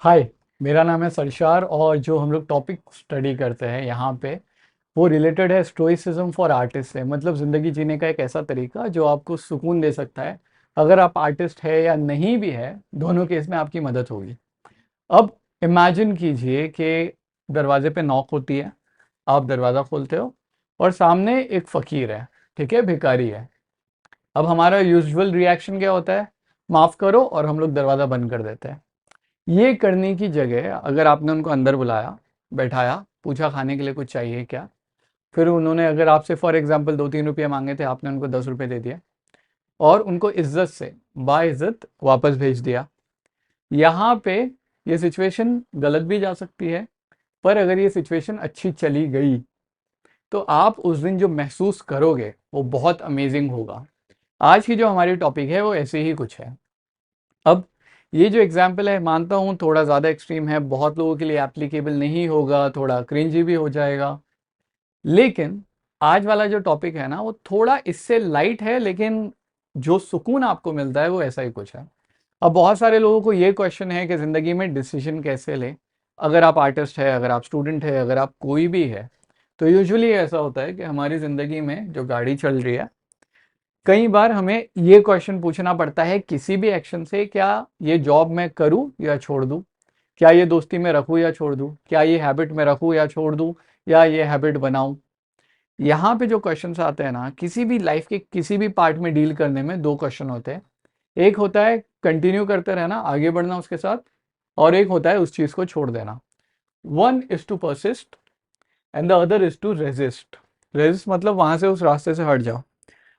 हाय। मेरा नाम है सरशार और जो हम लोग टॉपिक स्टडी करते हैं यहाँ पे वो रिलेटेड है स्टोइसिज्म फॉर आर्टिस्ट से। मतलब ज़िंदगी जीने का एक ऐसा तरीका जो आपको सुकून दे सकता है। अगर आप आर्टिस्ट है या नहीं भी है, दोनों केस में आपकी मदद होगी। अब इमेजिन कीजिए कि दरवाजे पे नॉक होती है, आप दरवाज़ा खोलते हो और सामने एक फ़कीर है, ठीक है, भिखारी है। अब हमारा यूजुअल रिएक्शन क्या होता है? माफ़ करो, और हम लोग दरवाज़ा बंद कर देते हैं। ये करने की जगह अगर आपने उनको अंदर बुलाया, बैठाया, पूछा खाने के लिए कुछ चाहिए क्या, फिर उन्होंने अगर आपसे फॉर एग्जांपल 2-3 रुपये मांगे थे, आपने उनको 10 रुपये दे दिया और उनको इज्जत से बाइज्जत वापस भेज दिया। यहाँ पे ये सिचुएशन गलत भी जा सकती है, पर अगर ये सिचुएशन अच्छी चली गई तो आप उस दिन जो महसूस करोगे वो बहुत अमेजिंग होगा। आज की जो हमारी टॉपिक है वो ऐसे ही कुछ है। अब ये जो एग्जाम्पल है, मानता हूँ थोड़ा ज़्यादा एक्सट्रीम है, बहुत लोगों के लिए एप्लीकेबल नहीं होगा, थोड़ा क्रिंजी भी हो जाएगा। लेकिन आज वाला जो टॉपिक है ना, वो थोड़ा इससे लाइट है, लेकिन जो सुकून आपको मिलता है वो ऐसा ही कुछ है। अब बहुत सारे लोगों को ये क्वेश्चन है कि ज़िंदगी में डिसीजन कैसे लें। अगर आप आर्टिस्ट है, अगर आप स्टूडेंट है, अगर आप कोई भी है, तो यूजुअली ऐसा होता है कि हमारी ज़िंदगी में जो गाड़ी चल रही है, कई बार हमें ये क्वेश्चन पूछना पड़ता है किसी भी एक्शन से, क्या ये जॉब मैं करूं या छोड़ दूं, क्या ये दोस्ती में रखूं या छोड़ दूं, क्या ये हैबिट में रखूं या छोड़ दूं, या ये हैबिट बनाऊं। यहाँ पे जो क्वेश्चंस आते हैं ना, किसी भी लाइफ के किसी भी पार्ट में डील करने में दो क्वेश्चन होते हैं। एक होता है कंटिन्यू करते रहना, आगे बढ़ना उसके साथ, और एक होता है उस चीज को छोड़ देना। One is to persist and the other is to resist. Resist मतलब वहां से उस रास्ते से हट जाओ।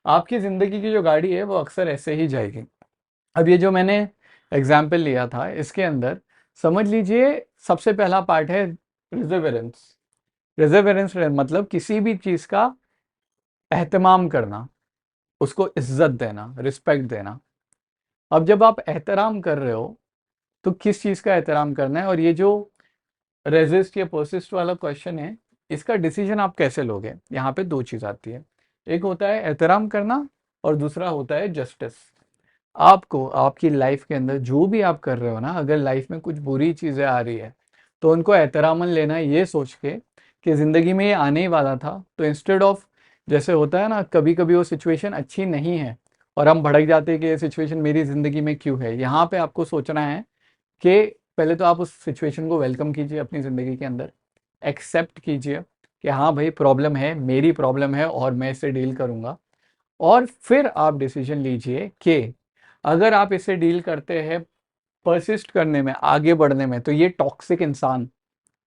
आपकी ज़िंदगी की जो गाड़ी है वो अक्सर ऐसे ही जाएगी। अब ये जो मैंने एग्जाम्पल लिया था, इसके अंदर समझ लीजिए सबसे पहला पार्ट है रिजर्वेरेंस। रिजर्वेरेंस मतलब किसी भी चीज़ का एहतमाम करना, उसको इज्जत देना, रिस्पेक्ट देना। अब जब आप एहतराम कर रहे हो तो किस चीज़ का एहतराम करना है, और ये जो रेजिस्ट या परसिस्ट वाला क्वेश्चन है, इसका डिसीजन आप कैसे लोगे। यहाँ पे दो चीज़ आती है। एक होता है एहतराम करना और दूसरा होता है जस्टिस। आपको आपकी लाइफ के अंदर जो भी आप कर रहे हो ना, अगर लाइफ में कुछ बुरी चीज़ें आ रही है तो उनको एहतरामन लेना, ये सोच के कि ज़िंदगी में ये आने ही वाला था। तो इंस्टेड ऑफ, जैसे होता है ना, कभी कभी वो सिचुएशन अच्छी नहीं है और हम भड़क जाते हैं कि ये सिचुएशन मेरी ज़िंदगी में क्यों है। यहाँ पे आपको सोचना है कि पहले तो आप उस सिचुएशन को वेलकम कीजिए अपनी ज़िंदगी के अंदर, एक्सेप्ट कीजिए कि हाँ भाई प्रॉब्लम है, मेरी प्रॉब्लम है और मैं इससे डील करूँगा। और फिर आप डिसीजन लीजिए कि अगर आप इससे डील करते हैं, परसिस्ट करने में, आगे बढ़ने में, तो ये टॉक्सिक इंसान,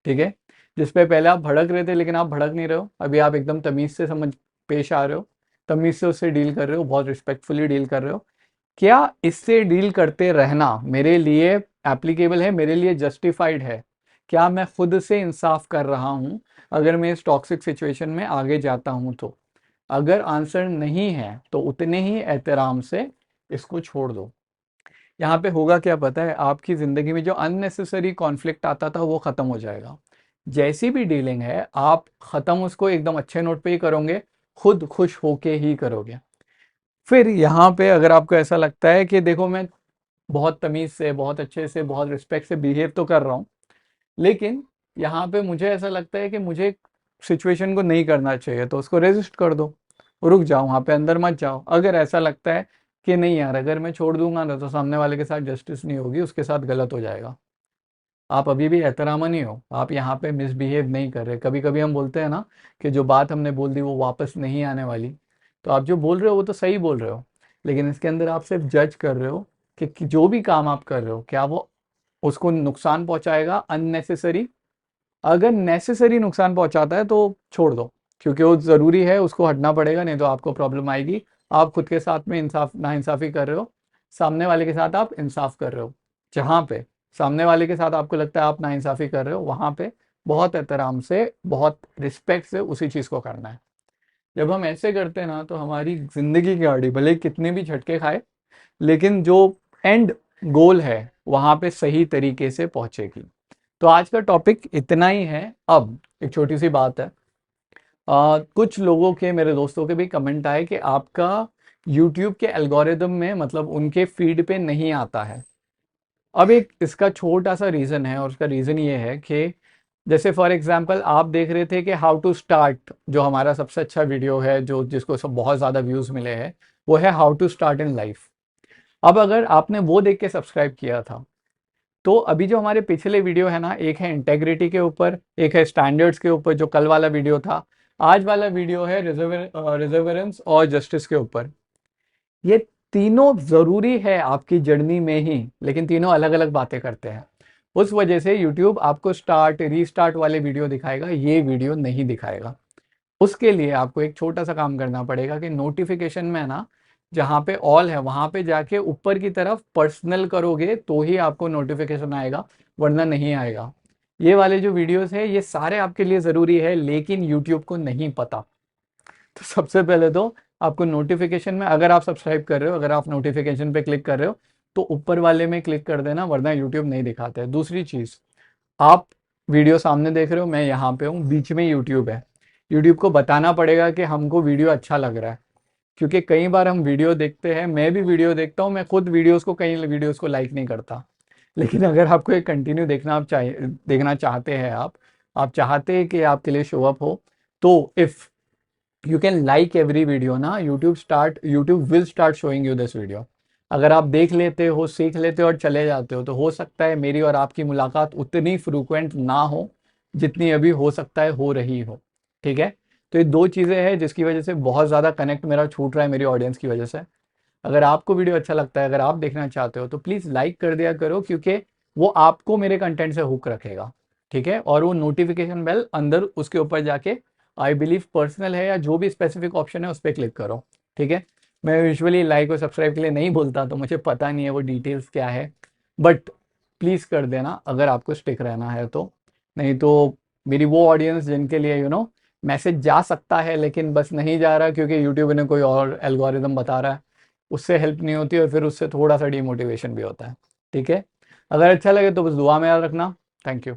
ठीक है, जिस पे पहले आप भड़क रहे थे लेकिन आप भड़क नहीं रहे हो, अभी आप एकदम तमीज़ से समझ पेश आ रहे हो, तमीज़ से उससे डील कर रहे हो, बहुत रिस्पेक्टफुली डील कर रहे हो। क्या इससे डील करते रहना मेरे लिए एप्लीकेबल है, मेरे लिए जस्टिफाइड है? क्या मैं खुद से इंसाफ कर रहा हूं अगर मैं इस टॉक्सिक सिचुएशन में आगे जाता हूं तो? अगर आंसर नहीं है तो उतने ही एहतराम से इसको छोड़ दो। यहाँ पे होगा क्या पता है, आपकी ज़िंदगी में जो अननेसेसरी कॉन्फ्लिक्ट आता था वो ख़त्म हो जाएगा। जैसी भी डीलिंग है, आप ख़त्म उसको एकदम अच्छे नोट पे ही करोगे, खुद खुश होके ही करोगे। फिर यहाँ पे अगर आपको ऐसा लगता है कि देखो मैं बहुत तमीज़ से, बहुत अच्छे से, बहुत रिस्पेक्ट से बिहेव तो कर रहा हूँ, लेकिन यहाँ पे मुझे ऐसा लगता है कि मुझे सिचुएशन को नहीं करना चाहिए, तो उसको रेजिस्ट कर दो, रुक जाओ वहाँ पे, अंदर मत जाओ। अगर ऐसा लगता है कि नहीं यार, अगर मैं छोड़ दूंगा ना तो सामने वाले के साथ जस्टिस नहीं होगी, उसके साथ गलत हो जाएगा, आप अभी भी एहतराम नहीं हो, आप यहाँ पे मिसबिहेव नहीं कर रहे। कभी कभी हम बोलते हैं ना कि जो बात हमने बोल दी वो वापस नहीं आने वाली, तो आप जो बोल रहे हो वो तो सही बोल रहे हो, लेकिन इसके अंदर आप सिर्फ जज कर रहे हो कि जो भी काम आप कर रहे हो क्या वो उसको नुकसान पहुंचाएगा अननेसेसरी। अगर नेसेसरी नुकसान पहुंचाता है तो छोड़ दो, क्योंकि वो ज़रूरी है, उसको हटना पड़ेगा, नहीं तो आपको प्रॉब्लम आएगी। आप खुद के साथ में इंसाफ नाइंसाफ़ी कर रहे हो, सामने वाले के साथ आप इंसाफ कर रहे हो। जहाँ पे सामने वाले के साथ आपको लगता है आप नाइंसाफ़ी कर रहे हो, वहाँ पे बहुत एहतराम से, बहुत रिस्पेक्ट से उसी चीज़ को करना है। जब हम ऐसे करते हैं ना, तो हमारी ज़िंदगी की गाड़ी भले कितने भी झटके खाए, लेकिन जो एंड गोल है वहाँ पे सही तरीके से पहुँचेगी। तो आज का टॉपिक इतना ही है। अब एक छोटी सी बात है, कुछ लोगों के, मेरे दोस्तों के भी कमेंट आए कि आपका यूट्यूब के एल्गोरिदम में, मतलब उनके फीड पे नहीं आता है। अब एक इसका छोटा सा रीज़न है, और उसका रीज़न ये है कि जैसे फॉर एग्जांपल आप देख रहे थे कि हाउ टू स्टार्ट, जो हमारा सबसे अच्छा वीडियो है, जो जिसको सब बहुत ज़्यादा व्यूज़ मिले हैं, वो है how to start in life. अब अगर आपने वो देख के सब्सक्राइब किया था, तो अभी जो हमारे पिछले वीडियो है ना, एक है इंटेग्रिटी के ऊपर, एक है स्टैंडर्ड्स के ऊपर जो कल वाला वीडियो था, आज वाला वीडियो है रिजर्वेरेंस और जस्टिस के ऊपर। ये तीनों ज़रूरी है आपकी जर्नी में ही, लेकिन तीनों अलग अलग बातें करते हैं। उस वजह से यूट्यूब आपको स्टार्ट रीस्टार्ट वाले वीडियो दिखाएगा, ये वीडियो नहीं दिखाएगा। उसके लिए आपको एक छोटा सा काम करना पड़ेगा कि नोटिफिकेशन में ना, जहाँ पे ऑल है वहाँ पे जाके ऊपर की तरफ पर्सनल करोगे तो ही आपको नोटिफिकेशन आएगा, वरना नहीं आएगा। ये वाले जो वीडियोस है ये सारे आपके लिए ज़रूरी है, लेकिन यूट्यूब को नहीं पता। तो सबसे पहले तो आपको नोटिफिकेशन में, अगर आप सब्सक्राइब कर रहे हो, अगर आप नोटिफिकेशन पे क्लिक कर रहे हो, तो ऊपर वाले में क्लिक कर देना, वरना यूट्यूब नहीं दिखाते है। दूसरी चीज़, आप वीडियो सामने देख रहे हो, मैं यहाँ पे हूँ, बीच में यूट्यूब है। यूट्यूब को बताना पड़ेगा कि हमको वीडियो अच्छा लग रहा है, क्योंकि कई बार हम वीडियो देखते हैं, मैं भी वीडियो देखता हूँ, मैं खुद वीडियोस को, कई वीडियोस को लाइक नहीं करता। लेकिन अगर आपको एक कंटिन्यू देखना, आप देखना चाहते हैं, आप चाहते हैं कि आपके लिए शो अप हो, तो if you can like every video ना, YouTube will start showing you this video. अगर आप देख लेते हो, सीख लेते हो और चले जाते हो, तो हो सकता है मेरी और आपकी मुलाकात उतनी फ्रीक्वेंट ना हो जितनी अभी हो सकता है हो रही हो। ठीक है, तो ये दो चीज़ें हैं जिसकी वजह से बहुत ज़्यादा कनेक्ट मेरा छूट रहा है मेरी ऑडियंस की वजह से। अगर आपको वीडियो अच्छा लगता है, अगर आप देखना चाहते हो, तो प्लीज़ लाइक कर दिया करो, क्योंकि वो आपको मेरे कंटेंट से हुक रखेगा। ठीक है, और वो नोटिफिकेशन बेल अंदर उसके ऊपर जाके आई बिलीव पर्सनल है या जो भी स्पेसिफिक ऑप्शन है उस पर क्लिक करो। ठीक है, मैं यूजुअली लाइक और सब्सक्राइब के लिए नहीं बोलता, तो मुझे पता नहीं है वो डिटेल्स क्या है, बट प्लीज़ कर देना अगर आपको स्टिक रहना है तो। नहीं तो मेरी वो ऑडियंस जिनके लिए मैसेज जा सकता है लेकिन बस नहीं जा रहा क्योंकि यूट्यूब ने कोई और एल्गोरिदम बता रहा है, उससे हेल्प नहीं होती और फिर उससे थोड़ा सा डीमोटिवेशन भी होता है। ठीक है, अगर अच्छा लगे तो बस दुआ में याद रखना। Thank you.